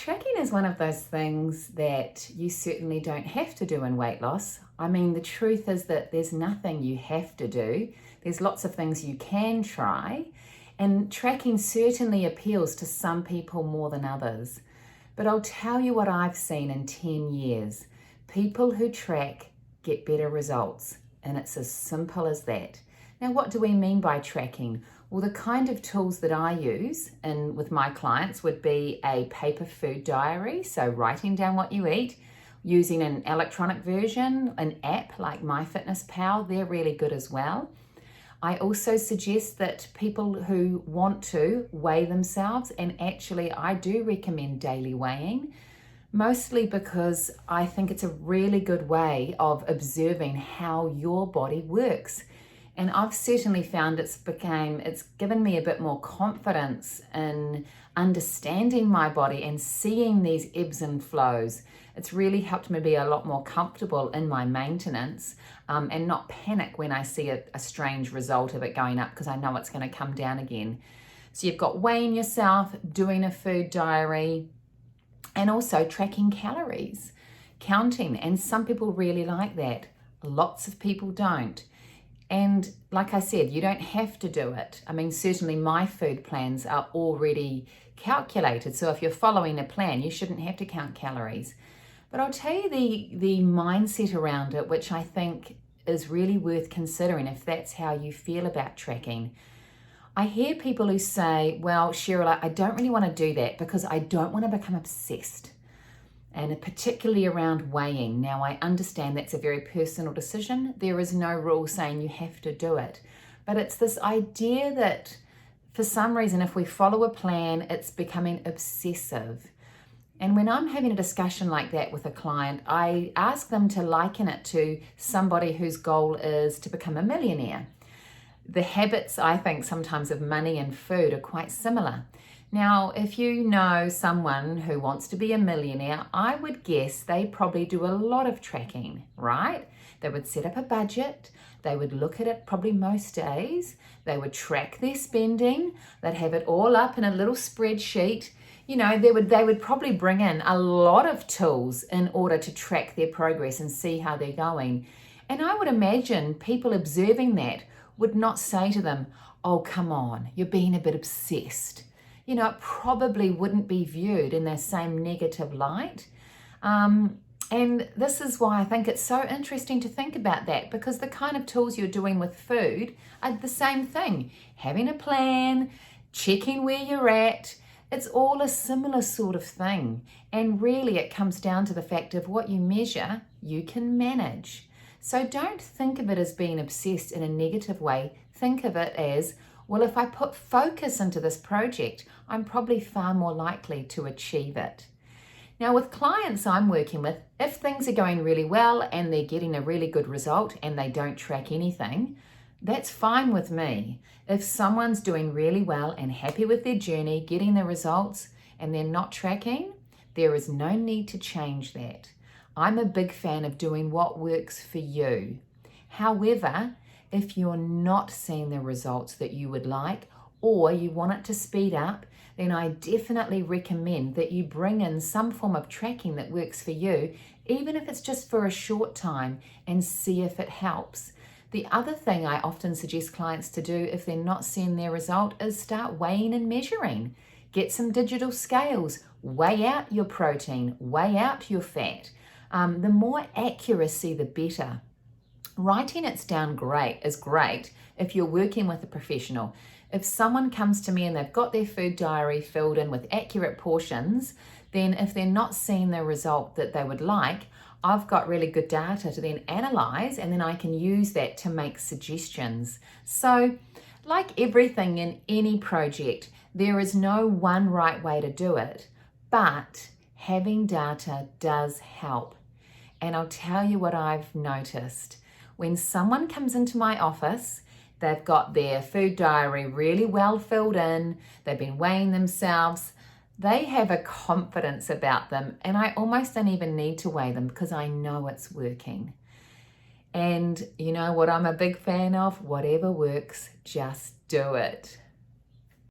Tracking is one of those things that you certainly don't have to do in weight loss. I mean, the truth is that there's nothing you have to do. There's lots of things you can try, and tracking certainly appeals to some people more than others. But I'll tell you what I've seen in 10 years. People who track get better results, and it's as simple as that. Now, what do we mean by tracking? Well, the kind of tools that I use and with my clients would be a paper food diary, so writing down what you eat, using an electronic version, an app like MyFitnessPal, they're really good as well. I also suggest that people who want to weigh themselves, and actually I do recommend daily weighing, mostly because I think it's a really good way of observing how your body works. And I've certainly found it's given me a bit more confidence in understanding my body and seeing these ebbs and flows. It's really helped me be a lot more comfortable in my maintenance and not panic when I see a strange result of it going up, because I know it's going to come down again. So you've got weighing yourself, doing a food diary, and also tracking calories, counting. And some people really like that. Lots of people don't. And like I said, you don't have to do it. I mean, certainly my food plans are already calculated. So if you're following a plan, you shouldn't have to count calories. But I'll tell you the mindset around it, which I think is really worth considering if that's how you feel about tracking. I hear people who say, well, Cheryl, I don't really want to do that because I don't want to become obsessed. And particularly around weighing. Now, I understand that's a very personal decision. There is no rule saying you have to do it. But it's this idea that for some reason, if we follow a plan, it's becoming obsessive. And when I'm having a discussion like that with a client, I ask them to liken it to somebody whose goal is to become a millionaire. The habits, I think, sometimes of money and food are quite similar. Now, if you know someone who wants to be a millionaire, I would guess they probably do a lot of tracking, right? They would set up a budget. They would look at it probably most days. They would track their spending. They'd have it all up in a little spreadsheet. You know, they would probably bring in a lot of tools in order to track their progress and see how they're going. And I would imagine people observing that would not say to them, oh, come on, you're being a bit obsessed. You know, it probably wouldn't be viewed in the same negative light. And this is why I think it's so interesting to think about that, because the kind of tools you're doing with food are the same thing. Having a plan, checking where you're at, it's all a similar sort of thing. And really it comes down to the fact of what you measure, you can manage. So don't think of it as being obsessed in a negative way. Think of it as, well, if I put focus into this project, I'm probably far more likely to achieve it. Now, with clients I'm working with, if things are going really well and they're getting a really good result and they don't track anything, that's fine with me. If someone's doing really well and happy with their journey, getting the results, and they're not tracking, there is no need to change that. I'm a big fan of doing what works for you. However, if you're not seeing the results that you would like, or you want it to speed up, then I definitely recommend that you bring in some form of tracking that works for you, even if it's just for a short time, and see if it helps. The other thing I often suggest clients to do if they're not seeing their result is start weighing and measuring. Get some digital scales, weigh out your protein, weigh out your fat. The more accuracy, the better. Writing it down is great if you're working with a professional. If someone comes to me and they've got their food diary filled in with accurate portions, then if they're not seeing the result that they would like, I've got really good data to then analyze, and then I can use that to make suggestions. So, like everything in any project, there is no one right way to do it, but having data does help. And I'll tell you what I've noticed. When someone comes into my office, they've got their food diary really well filled in, they've been weighing themselves, they have a confidence about them, and I almost don't even need to weigh them because I know it's working. And you know what I'm a big fan of? Whatever works, just do it.